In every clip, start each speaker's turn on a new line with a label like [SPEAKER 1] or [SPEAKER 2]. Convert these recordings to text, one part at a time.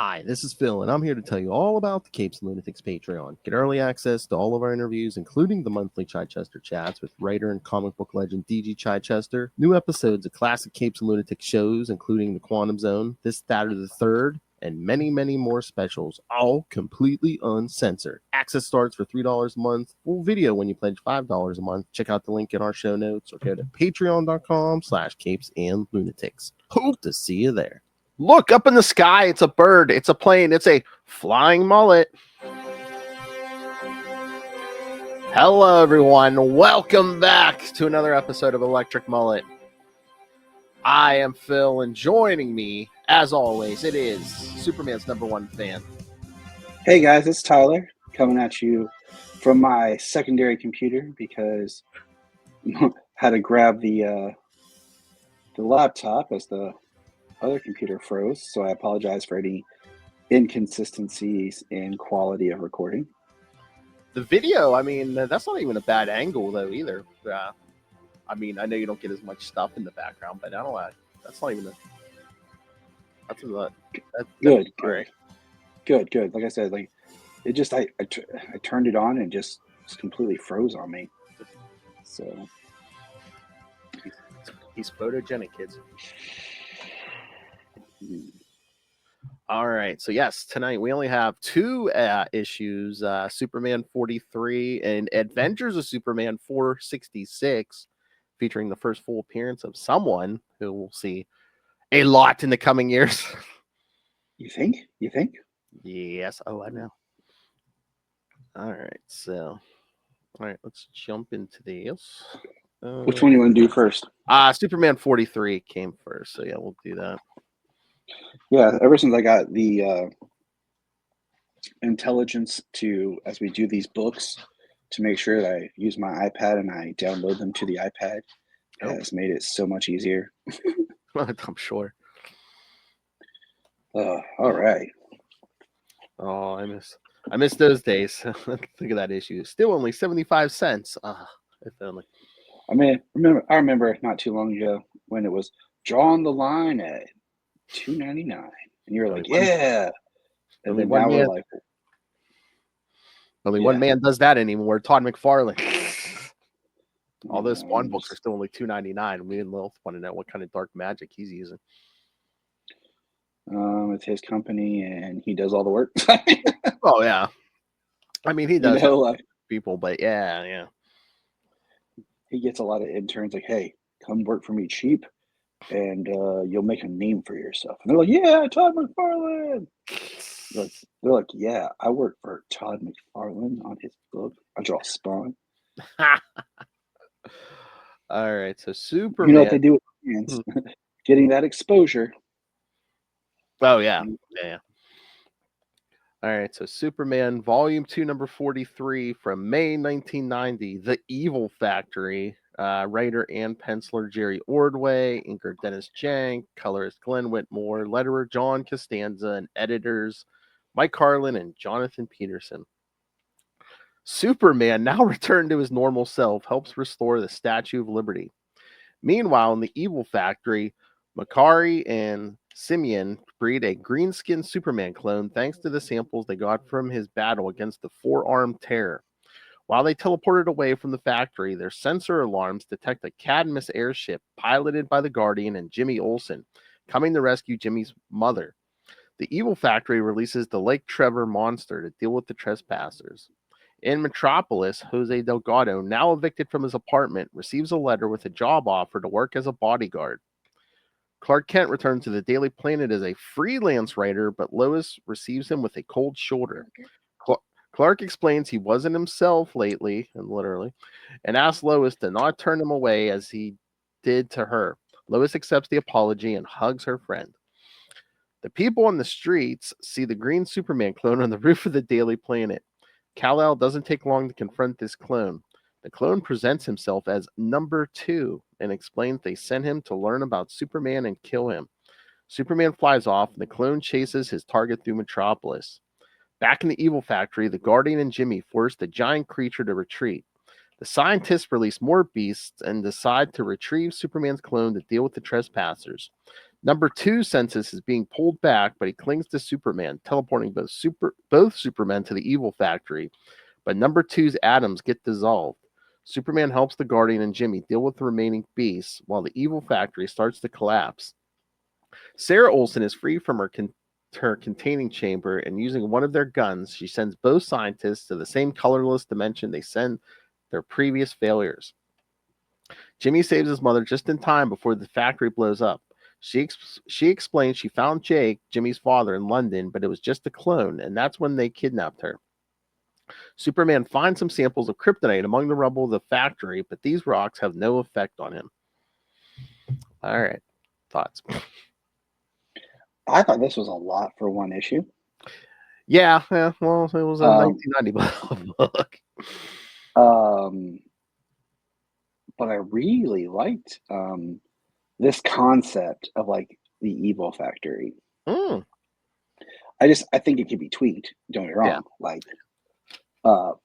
[SPEAKER 1] Hi, this is Phil, and I'm here to tell you all about the Capes and Lunatics Patreon. Get early access to all of our interviews, including the monthly Chichester chats with writer and comic book legend DG Chichester, new episodes of classic Capes and Lunatics shows, including The Quantum Zone, This, That, or the Third, and many, many more specials, all completely uncensored. Access starts for $3 a month, full video when you pledge $5 a month. Check out the link in our show notes or go to patreon.com/capesandlunatics. Hope to see you there. Look up in the sky. It's a bird. It's a plane. It's a flying mullet. Hello, everyone. Welcome back to another episode of Electric Mullet. I am Phil, and joining me, as always, it is Superman's #1 fan.
[SPEAKER 2] Hey, guys. It's Tyler coming at you from my secondary computer because I had to grab the laptop as the other computer froze, so I apologize for any inconsistencies in quality of recording.
[SPEAKER 1] The video, I mean, that's not even a bad angle, though, either. I mean, I know you don't get as much stuff in the background, but I don't know. That's not even a... That's
[SPEAKER 2] Good.
[SPEAKER 1] Great.
[SPEAKER 2] Good. Like I said, like it just, I turned it on and just completely froze on me. So...
[SPEAKER 1] He's photogenic, kids. All right, so yes, tonight we only have two issues, Superman 43 and Adventures of Superman 466, featuring the first full appearance of someone who will see a lot in the coming years.
[SPEAKER 2] You think?
[SPEAKER 1] Yes. Oh, I know. All right, so let's jump into these.
[SPEAKER 2] Which one do you want to do first?
[SPEAKER 1] Superman 43 came first, so yeah, we'll do that.
[SPEAKER 2] Yeah, ever since I got the intelligence to, as we do these books, to make sure that I use my iPad and I download them to the iPad, it has made it so much easier.
[SPEAKER 1] I'm sure.
[SPEAKER 2] All right.
[SPEAKER 1] Oh, I miss those days. Think of that issue. Still only 75 cents. If only.
[SPEAKER 2] I remember not too long ago when it was drawing the line at $2.99, and you were like, "Yeah." And then now we're like,
[SPEAKER 1] only one man does that anymore. Todd McFarlane. All those Spawn books are still only $2.99. Me and Lilith want to know what kind of dark magic he's using.
[SPEAKER 2] It's his company, and he does all the work.
[SPEAKER 1] Oh yeah, I mean he does
[SPEAKER 2] like
[SPEAKER 1] people, but yeah.
[SPEAKER 2] He gets a lot of interns like, "Hey, come work for me cheap, and you'll make a name for yourself." And they're like, "Yeah, Todd McFarlane." They're like, "Yeah, I work for Todd McFarlane on his book. I draw Spawn."
[SPEAKER 1] All right, so Superman.
[SPEAKER 2] You know what they do with fans? Getting that exposure.
[SPEAKER 1] Oh yeah. All right, so Superman Volume 2, number 43 from May 1990, The Evil Factory. Writer and penciler Jerry Ordway, inker Dennis Jank, colorist Glenn Whitmore, letterer John Costanza, and editors Mike Carlin and Jonathan Peterson. Superman, now returned to his normal self, helps restore the Statue of Liberty. Meanwhile, in the Evil Factory, Mokkari and Simyan breed a green-skinned Superman clone thanks to the samples they got from his battle against the Four-Armed Terror. While they teleported away from the factory, their sensor alarms detect a Cadmus airship piloted by the Guardian and Jimmy Olsen, coming to rescue Jimmy's mother. The Evil Factory releases the Lake Trevor monster to deal with the trespassers. In Metropolis, Jose Delgado, now evicted from his apartment, receives a letter with a job offer to work as a bodyguard. Clark Kent returns to the Daily Planet as a freelance writer, but Lois receives him with a cold shoulder. Clark explains he wasn't himself lately, and literally, and asks Lois to not turn him away as he did to her. Lois accepts the apology and hugs her friend. The people on the streets see the green Superman clone on the roof of the Daily Planet. Kal-El doesn't take long to confront this clone. The clone presents himself as number 2 and explains they sent him to learn about Superman and kill him. Superman flies off, and the clone chases his target through Metropolis. Back in the Evil Factory, the Guardian and Jimmy force the giant creature to retreat. The scientists release more beasts and decide to retrieve Superman's clone to deal with the trespassers. Number two senses is being pulled back, but he clings to Superman, teleporting both Supermen to the evil factory. But number two's atoms get dissolved. Superman helps the Guardian and Jimmy deal with the remaining beasts while the evil factory starts to collapse. Sarah Olsen is free from her containing chamber, and using one of their guns, she sends both scientists to the same colorless dimension they send their previous failures. Jimmy saves his mother just in time before the factory blows up. She explains she found Jake, Jimmy's father, in London, but it was just a clone, and that's when they kidnapped her. Superman finds some samples of kryptonite among the rubble of the factory, but these rocks have no effect on him. All right. Thoughts?
[SPEAKER 2] I thought this was a lot for one issue.
[SPEAKER 1] Yeah, well, it was a 1990 book.
[SPEAKER 2] But I really liked this concept of like the evil factory.
[SPEAKER 1] Mm.
[SPEAKER 2] I think it could be tweaked. Don't get me wrong.
[SPEAKER 1] Yeah.
[SPEAKER 2] Like,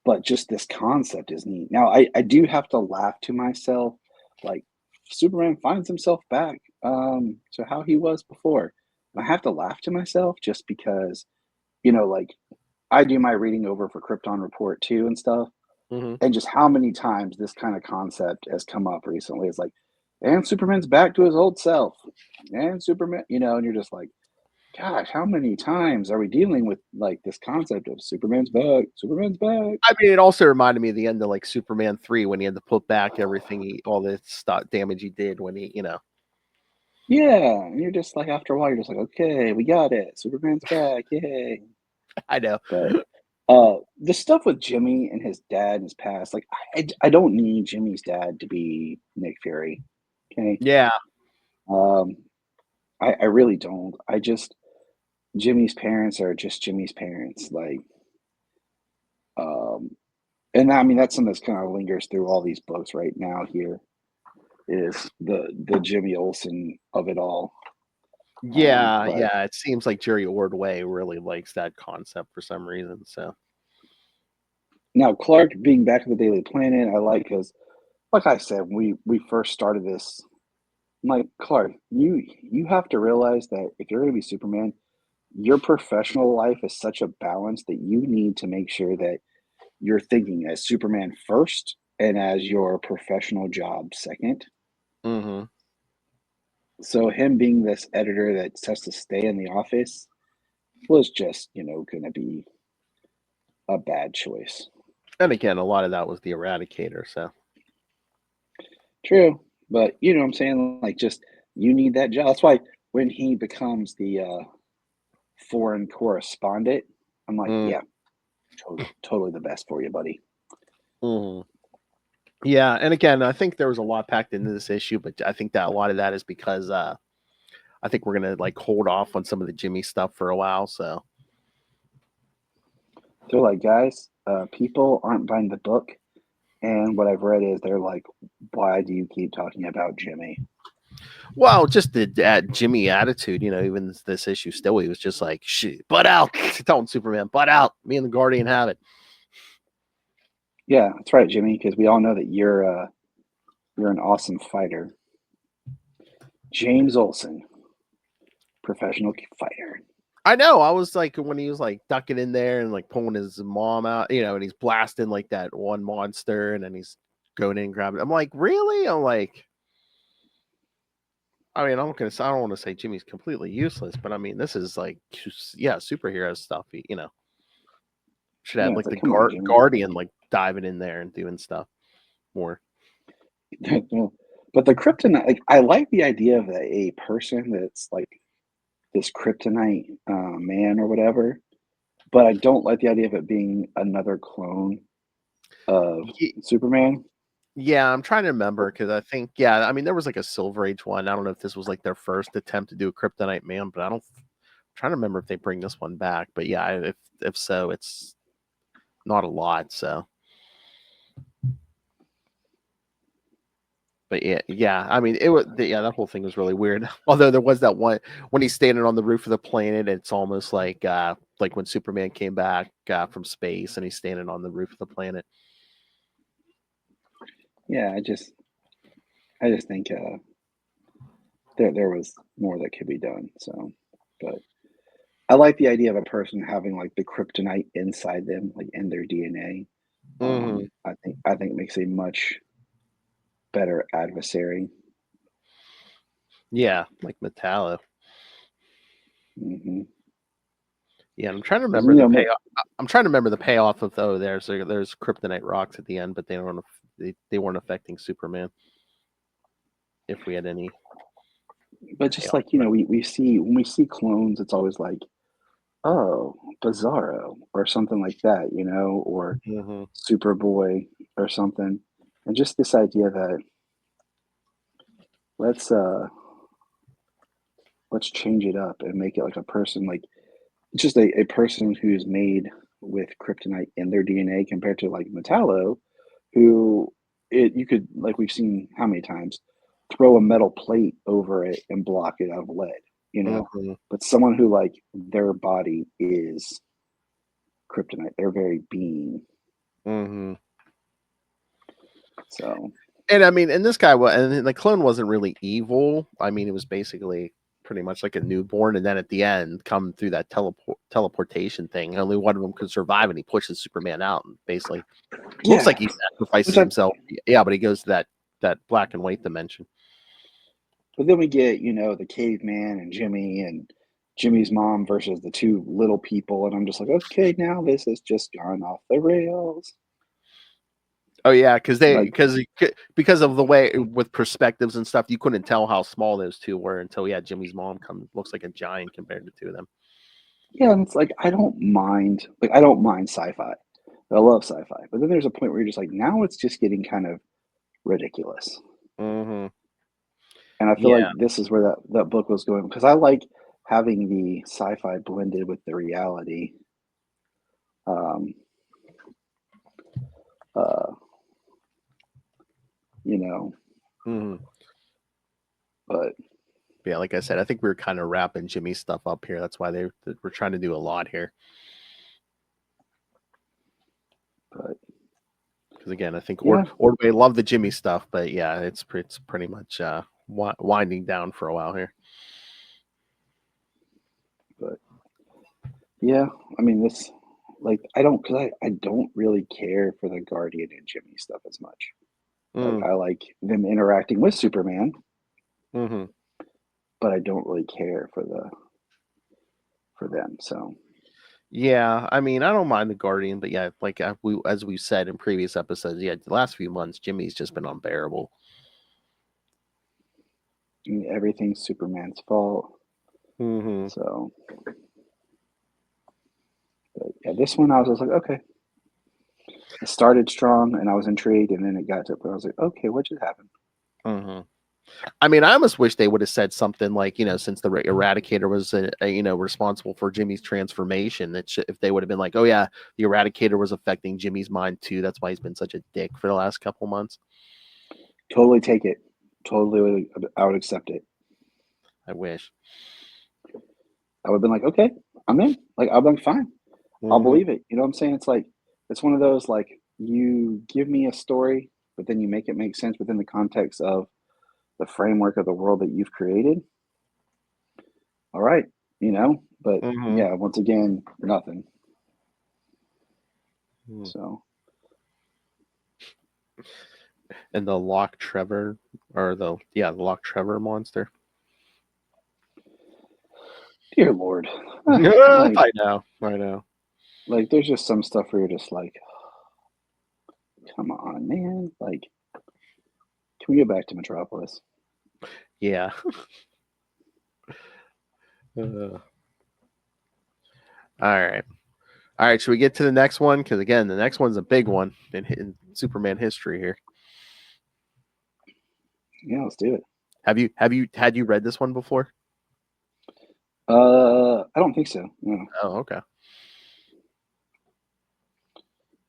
[SPEAKER 2] but just this concept is neat. Now, I do have to laugh to myself. Like, Superman finds himself back to how he was before. And I have to laugh to myself just because, like I do my reading over for Krypton Report too and stuff.
[SPEAKER 1] Mm-hmm.
[SPEAKER 2] And just how many times this kind of concept has come up recently. It's like, and Superman's back to his old self. And Superman, and you're just like, gosh, how many times are we dealing with like this concept of Superman's back? Superman's back.
[SPEAKER 1] I mean, it also reminded me of the end of like Superman 3 when he had to put back everything, all the damage he did when he,
[SPEAKER 2] Yeah. And you're just like, after a while, you're just like, okay, we got it. Superman's back. Yay.
[SPEAKER 1] I know.
[SPEAKER 2] But the stuff with Jimmy and his dad and his past, like, I don't need Jimmy's dad to be Nick Fury. Okay.
[SPEAKER 1] Yeah.
[SPEAKER 2] I really don't. Jimmy's parents are just Jimmy's parents. Like, and I mean, that's something that's kind of lingers through all these books right now here is the Jimmy Olsen of it all.
[SPEAKER 1] Yeah,
[SPEAKER 2] But
[SPEAKER 1] yeah. It seems like Jerry Ordway really likes that concept for some reason. So
[SPEAKER 2] now Clark being back at the Daily Planet, I like because, like I said, we first started this. I'm like, Clark, you have to realize that if you're going to be Superman, your professional life is such a balance that you need to make sure that you're thinking as Superman first and as your professional job second.
[SPEAKER 1] mm-hmm.
[SPEAKER 2] So him being this editor that has to stay in the office was just, going to be a bad choice.
[SPEAKER 1] And again, a lot of that was the Eradicator. So
[SPEAKER 2] True. But you know what I'm saying? Like, just you need that job. That's why when he becomes the foreign correspondent, I'm like, yeah, totally the best for you, buddy.
[SPEAKER 1] Mm. Yeah, and again, I think there was a lot packed into this issue, but I think that a lot of that is because I think we're gonna like hold off on some of the Jimmy stuff for a while. So
[SPEAKER 2] they're like, guys, people aren't buying the book, and what I've read is they're like, why do you keep talking about Jimmy?
[SPEAKER 1] well, just the Jimmy attitude, even this issue still, he was just like, shit, butt out, telling Superman, butt out. Me and the Guardian have it.
[SPEAKER 2] Yeah, that's right, Jimmy, because we all know that you're an awesome fighter. James Olsen, professional fighter.
[SPEAKER 1] I know. I was like, when he was like ducking in there and like pulling his mom out, and he's blasting like that one monster, and then he's going in and grabbing. I'm like, really? I'm like, I mean, I don't want to say Jimmy's completely useless, but I mean, this is like, yeah, superhero stuff. Should have like the
[SPEAKER 2] come on, Jimmy.
[SPEAKER 1] Guardian like diving in there and doing stuff more.
[SPEAKER 2] But the kryptonite, like, I like the idea of a person that's like this kryptonite man or whatever, but I don't like the idea of it being another clone of Superman.
[SPEAKER 1] Yeah, I'm trying to remember because I think, yeah, I mean, there was like a Silver Age one. I don't know if this was like their first attempt to do a Kryptonite Man, but I'm trying to remember if they bring this one back. But yeah, if so, it's not a lot. So, but yeah. I mean, that whole thing was really weird. Although there was that one when he's standing on the roof of the planet, it's almost like when Superman came back from space and he's standing on the roof of the planet.
[SPEAKER 2] Yeah, I just think there was more that could be done. So, but I like the idea of a person having like the kryptonite inside them, like in their DNA.
[SPEAKER 1] Hmm.
[SPEAKER 2] I think it makes a much better adversary.
[SPEAKER 1] Yeah, like Metallo.
[SPEAKER 2] Mm-hmm.
[SPEAKER 1] Yeah, I'm trying to
[SPEAKER 2] Because
[SPEAKER 1] remember the payoff. I'm trying to remember the payoff of there's kryptonite rocks at the end, but they weren't affecting Superman. If we had any
[SPEAKER 2] but just
[SPEAKER 1] payoff.
[SPEAKER 2] like we see when we see clones, it's always like, oh, Bizarro or something like that, or
[SPEAKER 1] Mm-hmm.
[SPEAKER 2] Superboy or something, and just this idea that let's uh let's change it up and make it like a person, like just a person who's made with kryptonite in their DNA compared to like Metallo, who you could, like we've seen how many times, throw a metal plate over it and block it out of lead.
[SPEAKER 1] Mm-hmm.
[SPEAKER 2] But someone who like their body is kryptonite, their very being.
[SPEAKER 1] Mm-hmm.
[SPEAKER 2] So
[SPEAKER 1] And I mean, and this guy was, and the clone wasn't really evil. I mean, it was basically pretty much like a newborn, and then at the end, come through that teleportation thing. Only one of them could survive, and he pushes Superman out, and basically looks
[SPEAKER 2] yeah,
[SPEAKER 1] like he
[SPEAKER 2] which
[SPEAKER 1] sacrifices himself. Yeah, but he goes to that black and white dimension.
[SPEAKER 2] but then we get the caveman and Jimmy and Jimmy's mom versus the two little people, and I'm just like, okay, now this has just gone off the rails.
[SPEAKER 1] Oh yeah, because
[SPEAKER 2] Like,
[SPEAKER 1] because of the way with perspectives and stuff, you couldn't tell how small those two were until Jimmy's mom comes. Looks like a giant compared to the two of them.
[SPEAKER 2] yeah, and it's like I don't mind sci-fi. I love sci-fi, but then there's a point where you're just like, now it's just getting kind of ridiculous.
[SPEAKER 1] Mm-hmm.
[SPEAKER 2] And I feel like
[SPEAKER 1] Yeah.
[SPEAKER 2] this is where that book was going, because I like having the sci-fi blended with the reality. Um, uh, you know,
[SPEAKER 1] Mm-hmm.
[SPEAKER 2] but
[SPEAKER 1] Yeah, like I said, I think we were kind of wrapping Jimmy's stuff up here. That's why we're trying to do a lot here.
[SPEAKER 2] but
[SPEAKER 1] Because again, I think
[SPEAKER 2] yeah,
[SPEAKER 1] Ordway loved the Jimmy stuff, but yeah, it's pretty much winding down for a while here.
[SPEAKER 2] but yeah. I mean, this, like, I don't really care for the Guardian and Jimmy stuff as much. Like,
[SPEAKER 1] Mm,
[SPEAKER 2] I like them interacting with Superman,
[SPEAKER 1] hmm.
[SPEAKER 2] but I don't really care for them. So
[SPEAKER 1] Yeah, I mean, I don't mind the Guardian, but yeah, like as we said in previous episodes, yeah, the last few months, Jimmy's just been unbearable.
[SPEAKER 2] I mean, everything's Superman's fault.
[SPEAKER 1] Hmm.
[SPEAKER 2] So, but yeah, this one I was just like, okay. It started strong, and I was intrigued, and then it got to a point I was like, okay, what just happened?
[SPEAKER 1] Hmm. I mean, I almost wish they would have said something like, since the Eradicator was, responsible for Jimmy's transformation, if they would have been like, oh yeah, the Eradicator was affecting Jimmy's mind too. That's why he's been such a dick for the last couple months.
[SPEAKER 2] Totally take it. Totally, I would accept it.
[SPEAKER 1] I wish.
[SPEAKER 2] I would have been like, okay, I'm in. Like, I'll be fine. I'll
[SPEAKER 1] Hmm.
[SPEAKER 2] believe it. You know what I'm saying? It's like, it's one of those, like, you give me a story, but then you make it make sense within the context of the framework of the world that you've created. All right, but
[SPEAKER 1] Hmm.
[SPEAKER 2] yeah, once again, nothing.
[SPEAKER 1] Hmm.
[SPEAKER 2] So,
[SPEAKER 1] And the Lock Trevor, or the Lock Trevor monster.
[SPEAKER 2] dear Lord, like,
[SPEAKER 1] I know, I know.
[SPEAKER 2] there's just some stuff where you're just like, come on, man. Like, can we get back to Metropolis?
[SPEAKER 1] Yeah. All right. All right. Should we get to the next one? Because again, the next one's a big one in Superman history here.
[SPEAKER 2] Yeah, let's do it.
[SPEAKER 1] Had you read this one before?
[SPEAKER 2] I don't think so. No.
[SPEAKER 1] Oh, okay.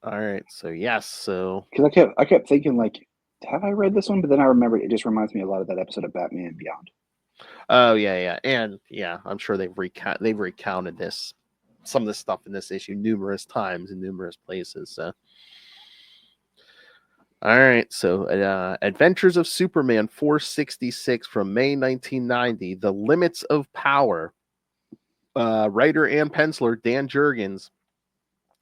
[SPEAKER 1] All right. So yes. So
[SPEAKER 2] Because I kept thinking, like, have I read this one? But then I remember it just reminds me a lot of that episode of Batman Beyond.
[SPEAKER 1] oh yeah, yeah, and yeah, I'm sure they've recounted some of this stuff in this issue numerous times in numerous places. So All right. So, Adventures of Superman 466 from May 1990. The Limits of Power. Writer and penciler Dan Jurgens.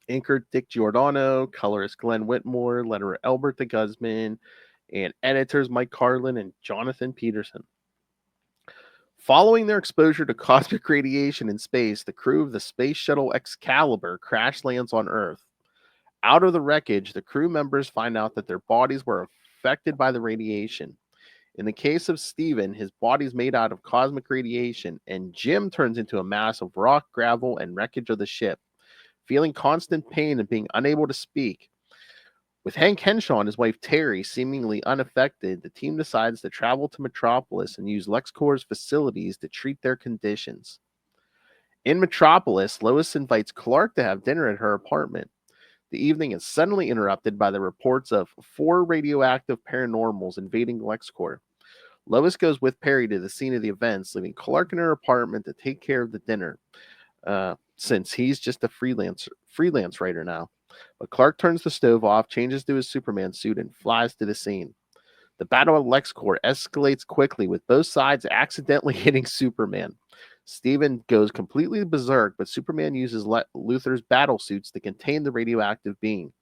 [SPEAKER 1] Inker Dick Giordano. Colorist Glenn Whitmore. Letterer Albert de Guzman. And editors Mike Carlin and Jonathan Peterson. Following their exposure to cosmic radiation in space, the crew of the space shuttle Excalibur crash lands on Earth. Out of the wreckage, the crew members find out that their bodies were affected by the radiation. In the case of Steven, his body's made out of cosmic radiation, and Jim turns into a mass of rock, gravel, and wreckage of the ship, feeling constant pain and being unable to speak. With Hank Henshaw and his wife Terry seemingly unaffected, the team decides to travel to Metropolis and use LexCorp's facilities to treat their conditions. In Metropolis, Lois invites Clark to have dinner at her apartment. The evening is suddenly interrupted by the reports of 4 radioactive paranormals invading LexCorp. Lois goes with Perry to the scene of the events, leaving Clark in her apartment to take care of the dinner, since he's just a freelance writer now. But Clark turns the stove off, changes to his Superman suit, and flies to the scene. The battle at LexCorp escalates quickly, with both sides accidentally hitting Superman. Steven goes completely berserk, but Superman uses Luthor's battle suits to contain the radioactive being.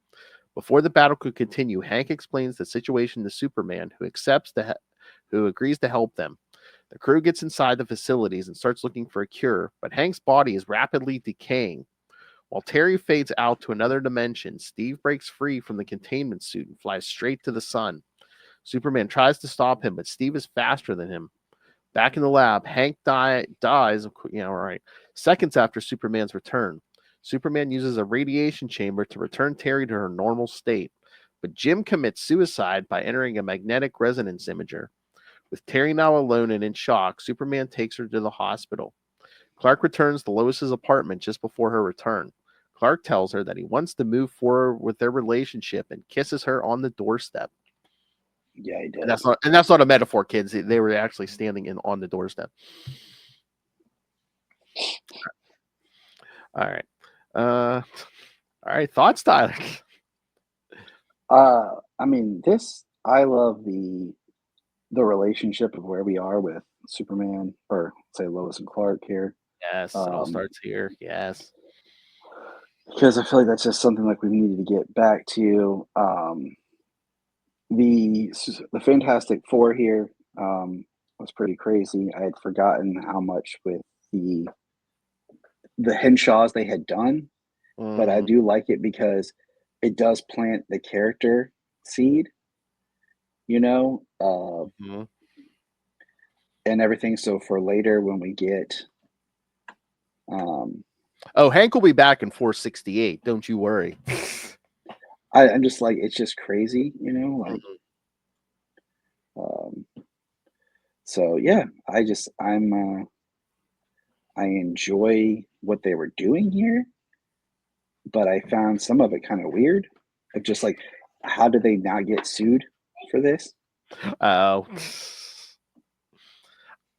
[SPEAKER 1] Before the battle could continue, Hank explains the situation to Superman, who agrees to help them. The crew gets inside the facilities and starts looking for a cure, but Hank's body is rapidly decaying. While Terry fades out to another dimension, Steve breaks free from the containment suit and flies straight to the sun. Superman tries to stop him, but Steve is faster than him. Back in the lab, Hank dies, seconds after Superman's return. Superman uses a radiation chamber to return Terry to her normal state, but Jim commits suicide by entering a magnetic resonance imager. With Terry now alone and in shock, Superman takes her to the hospital. Clark returns to Lois's apartment just before her return. Clark tells her that he wants to move forward with their relationship and kisses her on the doorstep.
[SPEAKER 2] Yeah, he
[SPEAKER 1] And
[SPEAKER 2] does.
[SPEAKER 1] that's not a metaphor, kids. They were actually standing on the doorstep. All right. All right. Thoughts, Tyler?
[SPEAKER 2] I mean, I love the relationship of where we are with Superman, or say Lois and Clark here.
[SPEAKER 1] Yes. It all starts here. Yes.
[SPEAKER 2] Because I feel like that's just something like we needed to get back to. The Fantastic Four here was pretty crazy. I had forgotten how much with the Henshaws they had done, but I do like it because it does plant the character seed,
[SPEAKER 1] Mhm.
[SPEAKER 2] and everything. So for later when we get,
[SPEAKER 1] Oh, Hank will be back in 468. Don't you worry.
[SPEAKER 2] I'm just like, it's just crazy, like.
[SPEAKER 1] Mhm.
[SPEAKER 2] Um, so yeah, I enjoy what they were doing here, but I found some of it kind of weird. Of just like, how did they not get sued for this?
[SPEAKER 1] Oh.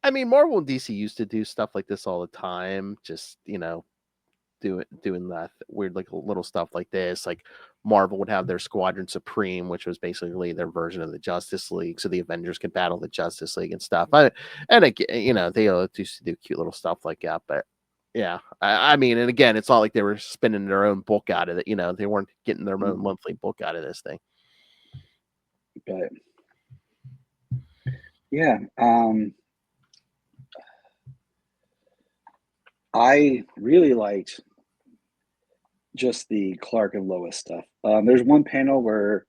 [SPEAKER 1] I mean, Marvel and DC used to do stuff like this all the time. Just doing that weird like little stuff like this. Like Marvel would have their Squadron Supreme, which was basically their version of the Justice League, so the Avengers could battle the Justice League and stuff. They used to do cute little stuff like that. But yeah, I mean, and again, it's not like they were spinning their own book out of it. They weren't getting their own monthly book out of this thing.
[SPEAKER 2] But yeah, I really liked just the Clark and Lois stuff. There's one panel where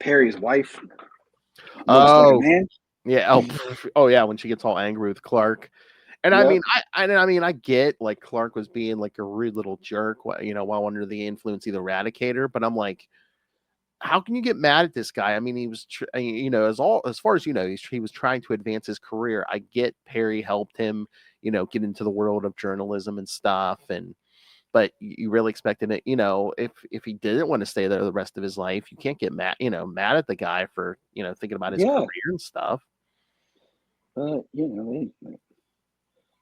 [SPEAKER 2] Perry's wife looks like a
[SPEAKER 1] Oh
[SPEAKER 2] man.
[SPEAKER 1] yeah, oh yeah, when she gets all angry with Clark. And I
[SPEAKER 2] Yep.
[SPEAKER 1] mean, I get like Clark was being like a rude little jerk, while under the influence of the Eradicator. But I'm like, how can you get mad at this guy? I mean, he was, as far as he was trying to advance his career. I get Perry helped him, get into the world of journalism and stuff, but you really expected it, if he didn't want to stay there the rest of his life, you can't get mad at the guy for thinking about his
[SPEAKER 2] Yeah.
[SPEAKER 1] career and stuff.
[SPEAKER 2] But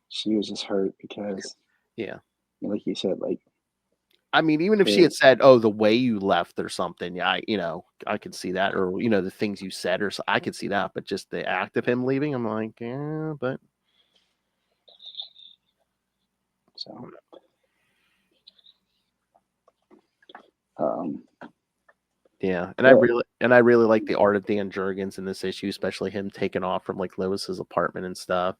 [SPEAKER 2] she was just hurt because,
[SPEAKER 1] Yeah.
[SPEAKER 2] like you said, like
[SPEAKER 1] I mean, even if she had said, "Oh, the way you left" or something, yeah, I could see that, or the things you said, or I could see that, but just the act of him leaving, I'm like, yeah, but
[SPEAKER 2] So,
[SPEAKER 1] yeah, and I really like the art of Dan Jurgens in this issue, especially him taking off from like Lois's apartment and stuff.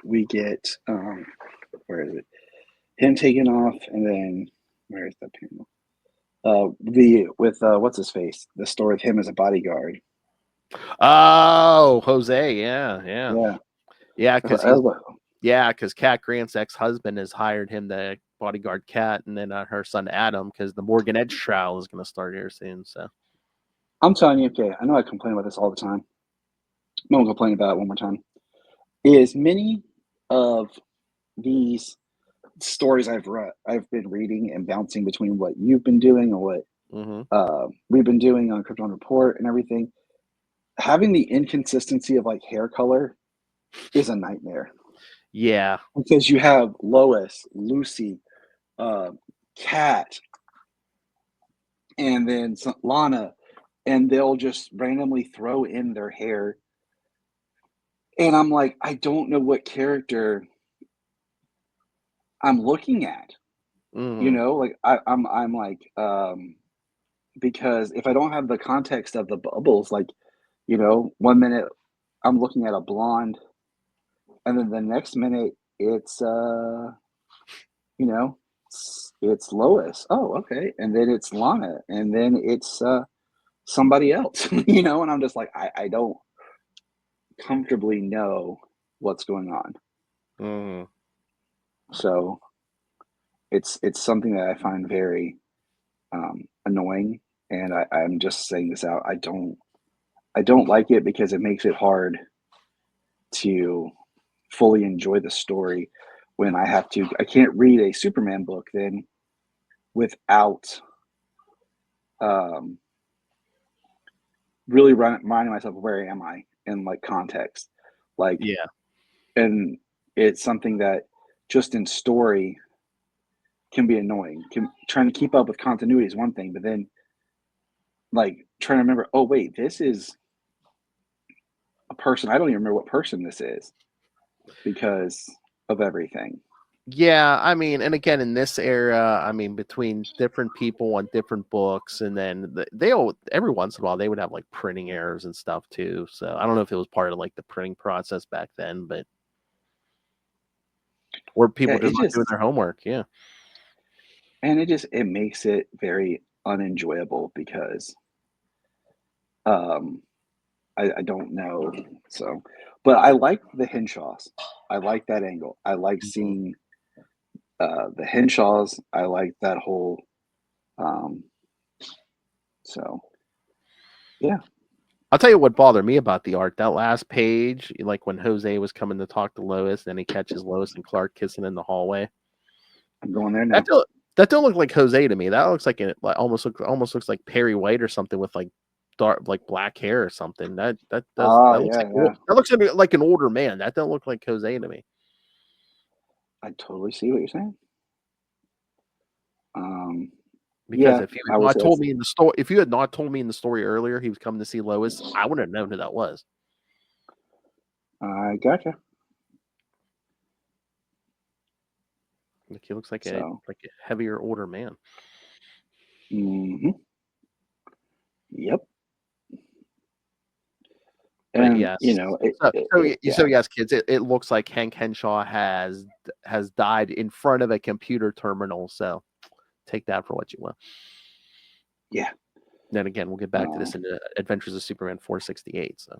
[SPEAKER 2] we get where is it? Him taking off, and then where is that panel? With what's his face? The story of him as a bodyguard.
[SPEAKER 1] Oh, Jose, yeah, because Cat Grant's ex-husband has hired him to bodyguard Cat, and then her son Adam, because the Morgan Edge trial is going to start here soon. So
[SPEAKER 2] I'm telling you, okay, I know I complain about this all the time. I'm gonna complain about it one more time. Is many of these stories I've been reading and bouncing between what you've been doing and what we've been doing on Krypton Report and everything. Having the inconsistency of like hair color is a nightmare.
[SPEAKER 1] Yeah,
[SPEAKER 2] because you have Lois, Lucy, Kat, and then Lana, and they'll just randomly throw in their hair. And I'm like, I don't know what character I'm looking at. Like I'm like, because if I don't have the context of the bubbles, like, 1 minute I'm looking at a blonde, and then the next minute it's it's Lois. Oh, okay. And then it's Lana, and then it's somebody else, and I'm just like, I don't comfortably know what's going on. So it's something that I find very annoying, and I'm just saying this out. I don't like it because it makes it hard to fully enjoy the story when I can't read a Superman book then without really reminding myself, where am I in like context, like,
[SPEAKER 1] yeah,
[SPEAKER 2] and it's something that just in story can be annoying. Trying to keep up with continuity is one thing, but then like trying to remember, oh wait, this is a person, I don't even remember what person this is because of everything.
[SPEAKER 1] yeah. I mean, and again, in this era, I mean, between different people on different books, and then they'll every once in a while they would have like printing errors and stuff too. So I don't know if it was part of like the printing process back then, but or people just not doing their homework. Yeah.
[SPEAKER 2] And it makes it very unenjoyable because I don't know. So, but I like the Henshaws. I like that angle. I like seeing the Henshaws. I like that whole. Um, so, yeah.
[SPEAKER 1] I'll tell you what bothered me about the art. That last page, like when Jose was coming to talk to Lois, and he catches Lois and Clark kissing in the hallway.
[SPEAKER 2] I'm going there now.
[SPEAKER 1] That don't look like Jose to me. That looks like it like almost looks like Perry White or something with like dark like black hair or something. That looks like an older man. That don't look like Jose to me.
[SPEAKER 2] I totally see what you're saying.
[SPEAKER 1] Because if you had not told me in the story, if you had not told me in the story earlier he was coming to see Lois, I wouldn't have known who that was.
[SPEAKER 2] I gotcha.
[SPEAKER 1] Like he looks like a heavier, older man.
[SPEAKER 2] Mm-hmm. Yep.
[SPEAKER 1] But
[SPEAKER 2] and
[SPEAKER 1] yes, so yes, kids, it looks like Hank Henshaw has died in front of a computer terminal. So take that for what you will.
[SPEAKER 2] Yeah.
[SPEAKER 1] Then again, we'll get back to this in Adventures of Superman 468. So,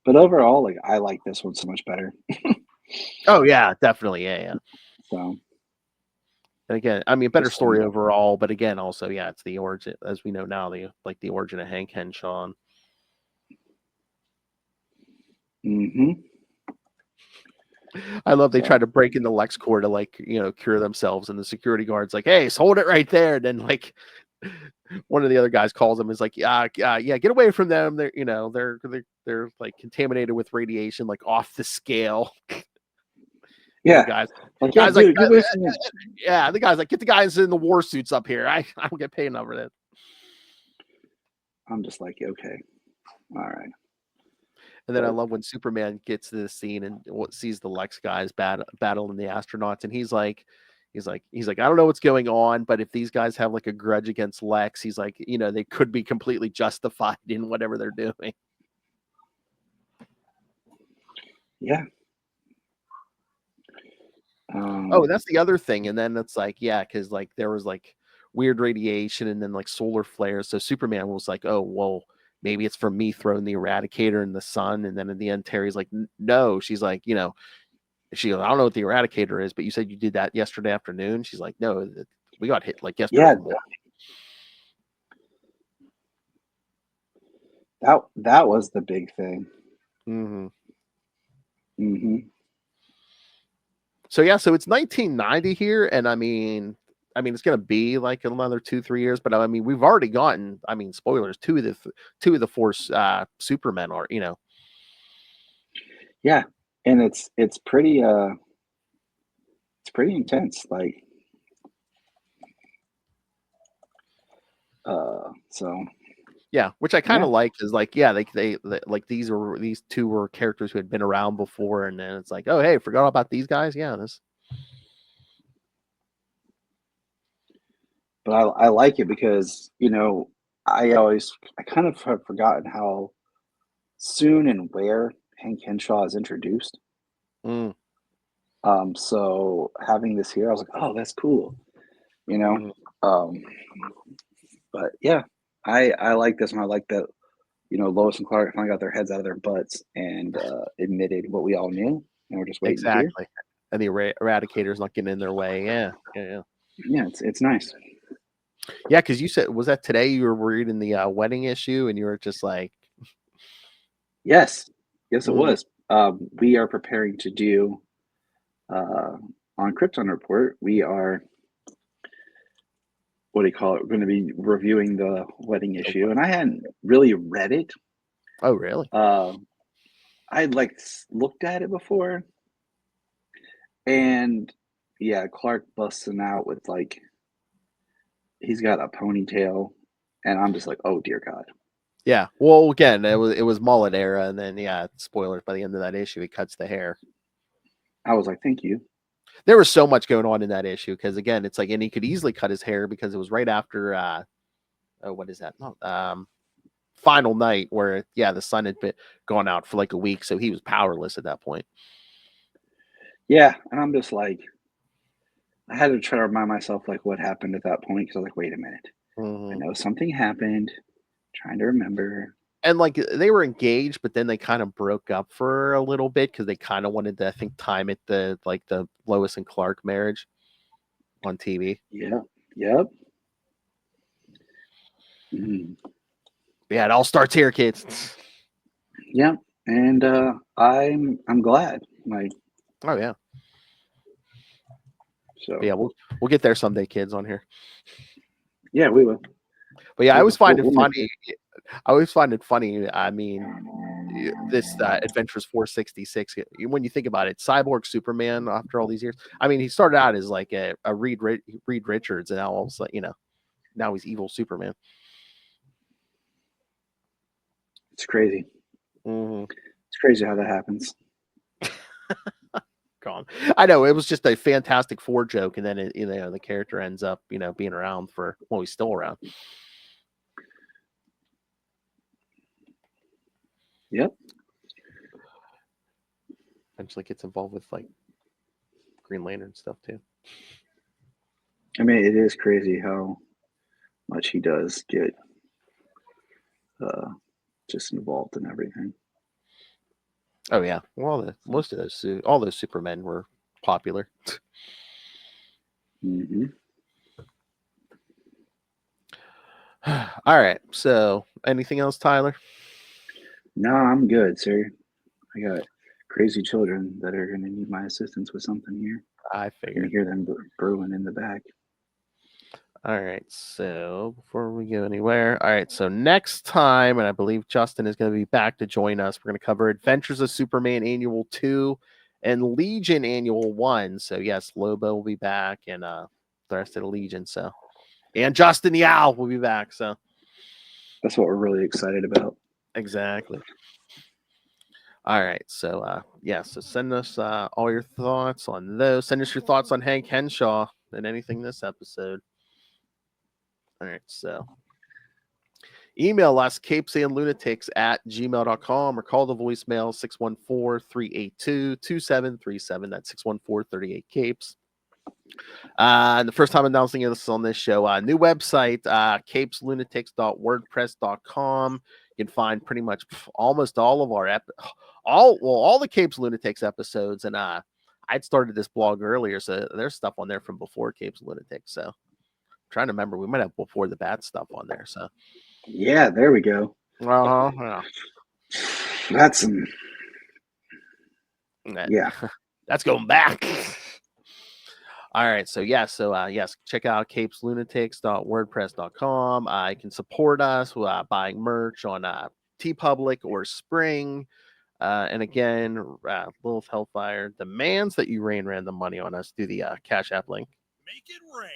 [SPEAKER 2] but overall, like I like this one so much better.
[SPEAKER 1] Oh yeah, definitely, yeah.
[SPEAKER 2] So,
[SPEAKER 1] and again, I mean, better story overall. But again, also, yeah, it's the origin, as we know now, the origin of Hank Henshaw.
[SPEAKER 2] Mm-hmm.
[SPEAKER 1] I love they try to break into LexCorp to like cure themselves, and the security guard's like, "Hey, hold it right there." And then like one of the other guys calls them, is like, yeah, get away from them. They're like contaminated with radiation, like off the scale.
[SPEAKER 2] Yeah,
[SPEAKER 1] guys,
[SPEAKER 2] Like, yeah,
[SPEAKER 1] Guys like,
[SPEAKER 2] dude, get away from me.
[SPEAKER 1] yeah, the guy's like, get the guys in the war suits up here. I don't get paid enough for that.
[SPEAKER 2] I'm just like, okay, all right.
[SPEAKER 1] And then I
[SPEAKER 2] But
[SPEAKER 1] love when Superman gets to the scene and sees the Lex guys battling the astronauts, and he's like, I don't know what's going on, but if these guys have like a grudge against Lex, he's like, they could be completely justified in whatever they're doing.
[SPEAKER 2] yeah.
[SPEAKER 1] Oh, that's the other thing. And then it's like, yeah, because like there was like weird radiation and then like solar flares. So Superman was like, oh, well, maybe it's from me throwing the Eradicator in the sun. And then in the end, Terry's like, no. She's like, she goes, I don't know what the Eradicator is, but you said you did that yesterday afternoon. She's like, no, we got hit like yesterday.
[SPEAKER 2] Yeah. That was the big thing.
[SPEAKER 1] Mm-hmm.
[SPEAKER 2] Mm-hmm.
[SPEAKER 1] So yeah, so it's 1990 here, and I mean, it's gonna be like another 2-3 years, but I mean, we've already gotten, spoilers, two of the four Supermen are,
[SPEAKER 2] Yeah, and it's pretty intense. Like, so
[SPEAKER 1] yeah, which I kind of like is like, yeah, they like these two were characters who had been around before, and then it's like, oh hey, forgot about these guys. Yeah, this.
[SPEAKER 2] But I like it because I kind of have forgotten how soon and where Hank Henshaw is introduced.
[SPEAKER 1] Mm.
[SPEAKER 2] So having this here, I was like, oh, that's cool. But yeah, I like this one. I like that, Lois and Clark finally got their heads out of their butts and admitted what we all knew, and we're just waiting to hear.
[SPEAKER 1] Exactly. And the Eradicator's not getting in their way. Yeah.
[SPEAKER 2] Yeah, it's nice.
[SPEAKER 1] Yeah, because you said, was that today you were reading the wedding issue and you were just like,
[SPEAKER 2] Yes, it was. We are preparing to do on Krypton Report. We are, what do you call it? We're going to be reviewing the wedding issue, and I hadn't really read it.
[SPEAKER 1] Oh, really?
[SPEAKER 2] I'd like looked at it before, and yeah, Clark busting out with like he's got a ponytail, and I'm just like, oh dear God.
[SPEAKER 1] Yeah. Well, again, it was Mullet era, and then yeah, spoilers, by the end of that issue, he cuts the hair.
[SPEAKER 2] I was like, thank you.
[SPEAKER 1] There was so much going on in that issue because again, it's like, and he could easily cut his hair because it was right after what is that? No, Final Night, where the sun had been gone out for like a week, so he was powerless at that point.
[SPEAKER 2] Yeah, and I'm just like, I had to try to remind myself like what happened at that point because I was like, wait a minute, I know something happened. Trying to remember.
[SPEAKER 1] And like they were engaged, but then they kind of broke up for a little bit because they kind of wanted to, I think, time it the Lois and Clark marriage on TV.
[SPEAKER 2] Yep. Mm.
[SPEAKER 1] Yeah, it all starts here, kids.
[SPEAKER 2] Yeah, and I'm glad. Like,
[SPEAKER 1] oh yeah.
[SPEAKER 2] So
[SPEAKER 1] yeah, we'll get there someday, kids, on here.
[SPEAKER 2] Yeah, we will.
[SPEAKER 1] But yeah, I always find it funny. I always find it funny. I mean, this Adventures 466. When you think about it, Cyborg Superman. After all these years, I mean, he started out as like a Reed Richards, and now all of a sudden, now he's evil Superman.
[SPEAKER 2] It's crazy. It's crazy how that happens.
[SPEAKER 1] Gone. I know, it was just a Fantastic Four joke, and then the character ends up being around for, well, he's still around.
[SPEAKER 2] Yep.
[SPEAKER 1] Eventually gets involved with like Green Lantern stuff too.
[SPEAKER 2] I mean, it is crazy how much he does get just involved in everything.
[SPEAKER 1] Oh yeah, well, most of all those Supermen were popular. All right. So, anything else, Tyler?
[SPEAKER 2] No, I'm good, sir. I got crazy children that are going to need my assistance with something here.
[SPEAKER 1] I figured.
[SPEAKER 2] You hear them brewing in the back.
[SPEAKER 1] All right. So, before we go anywhere, all right. So, next time, and I believe Justin is going to be back to join us, we're going to cover Adventures of Superman Annual 2 and Legion Annual 1. So yes, Lobo will be back, and the rest of the Legion. So, and Justin the Owl will be back. So
[SPEAKER 2] That's what we're really excited about.
[SPEAKER 1] exactly. All right. So so send us all your thoughts on those. Send us your thoughts on Hank Henshaw and anything this episode. All right. So email us CapesandLunatics@gmail.com or call the voicemail 614-382-2737. That's 614-38-CAPES. And the first time announcing this on this show, new website, CapesLunatics.wordpress.com. You can find pretty much almost all of our all the Capes Lunatics episodes. And I'd started this blog earlier, so there's stuff on there from before Capes Lunatics. So I'm trying to remember, we might have before the bad stuff on there. So
[SPEAKER 2] yeah, there we go.
[SPEAKER 1] Yeah.
[SPEAKER 2] That's some. Yeah,
[SPEAKER 1] that's going back. All right, so yes, check out CapesLunatics.wordpress.com. You can support us buying merch on TeePublic or Spring. And again, Lilith Hellfire demands that you rain random money on us through the Cash App link.
[SPEAKER 3] Make it rain.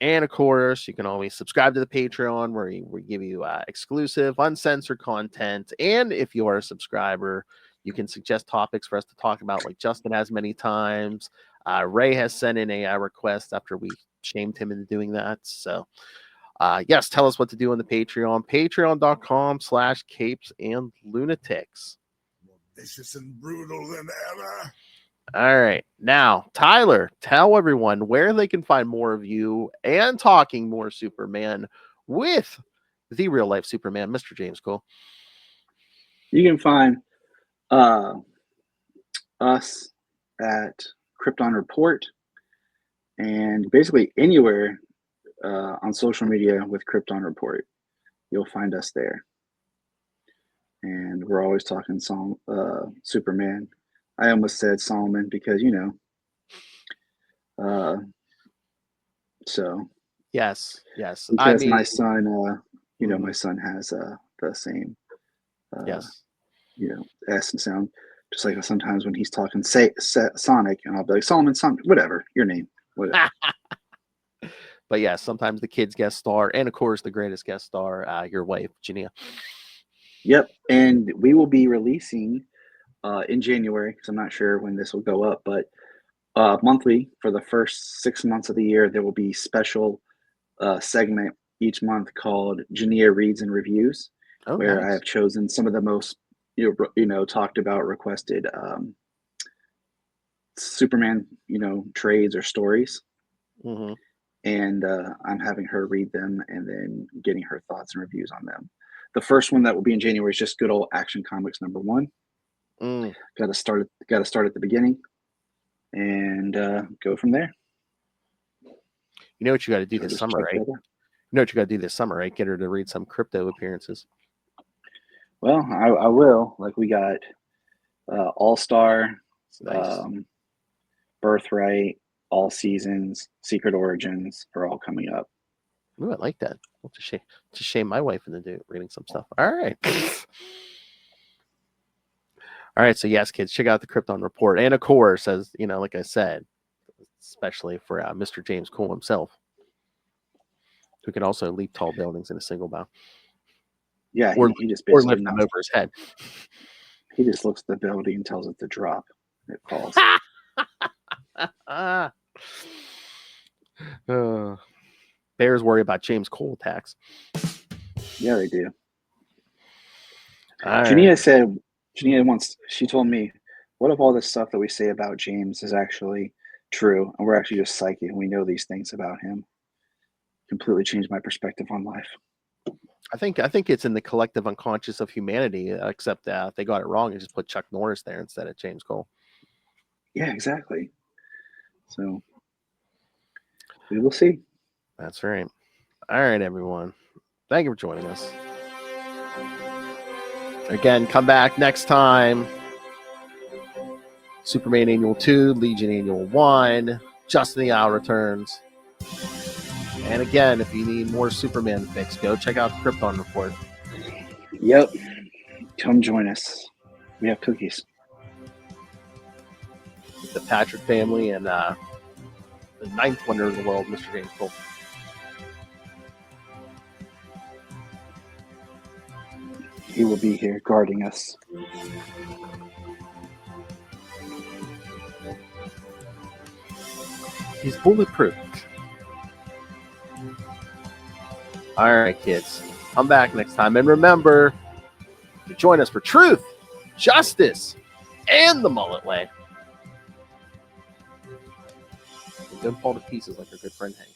[SPEAKER 1] And of course, you can always subscribe to the Patreon where we give you exclusive, uncensored content. And if you are a subscriber, you can suggest topics for us to talk about, like Justin has many times. Ray has sent in a request after we shamed him into doing that. So, yes, tell us what to do on the Patreon. Patreon.com/CapesandLunatics.
[SPEAKER 3] More vicious and brutal than ever.
[SPEAKER 1] All right. Now, Tyler, tell everyone where they can find more of you and talking more Superman with the real life Superman, Mr. James Cole.
[SPEAKER 2] You can find us at Krypton Report and basically anywhere on social media with Krypton Report. You'll find us there. And we're always talking Superman. I almost said Solomon because, so.
[SPEAKER 1] Yes.
[SPEAKER 2] Because my son, my son has the same,
[SPEAKER 1] yes,
[SPEAKER 2] S and sound. Just like sometimes when he's talking Sonic, and I'll be like, Solomon, whatever, your name, whatever.
[SPEAKER 1] But yeah, sometimes the kids guest star, and of course the greatest guest star, your wife, Jania.
[SPEAKER 2] Yep, and we will be releasing in January, because I'm not sure when this will go up, but monthly for the first 6 months of the year, there will be special segment each month called Jania Reads and Reviews, where
[SPEAKER 1] nice.
[SPEAKER 2] I have chosen some of the most talked about, requested Superman trades or stories, and I'm having her read them and then getting her thoughts and reviews on them. The first one that will be in January is just good old Action Comics #1. Got to start at the beginning and go from there.
[SPEAKER 1] You know what you got to do this summer, right? Get her to read some crypto appearances.
[SPEAKER 2] Well, I will. Like, we got All-Star,
[SPEAKER 1] nice.
[SPEAKER 2] Birthright, All Seasons, Secret Origins are all coming up.
[SPEAKER 1] Ooh, I like that. I'll just shame my wife into reading some stuff. All right. All right. So yes, kids, check out the Krypton Report. And of course, as like I said, especially for Mr. James Cole himself, who can also leap tall buildings in a single bound.
[SPEAKER 2] Yeah, he just
[SPEAKER 1] basically lift them over his head.
[SPEAKER 2] He just looks at the building and tells it to drop. It falls.
[SPEAKER 1] Bears worry about James Cole attacks.
[SPEAKER 2] Yeah, they do.
[SPEAKER 1] Jania
[SPEAKER 2] she told me, what if all this stuff that we say about James is actually true, and we're actually just psychic, and we know these things about him? Completely changed my perspective on life.
[SPEAKER 1] I think it's in the collective unconscious of humanity, except that they got it wrong and just put Chuck Norris there instead of James Cole.
[SPEAKER 2] Yeah, exactly. So we will see.
[SPEAKER 1] That's right. All right, everyone. Thank you for joining us. Again, come back next time. Superman Annual 2, Legion Annual 1, Justin the Owl returns. And again, if you need more Superman fix, go check out the Krypton Report.
[SPEAKER 2] Yep. Come join us. We have cookies.
[SPEAKER 1] with the Patrick family and the ninth wonder in the world, Mr. James Cole.
[SPEAKER 2] He will be here guarding us.
[SPEAKER 1] He's bulletproof. All right, kids. Come back next time. And remember to join us for truth, justice, and the mullet way. And don't fall to pieces like our good friend Hank.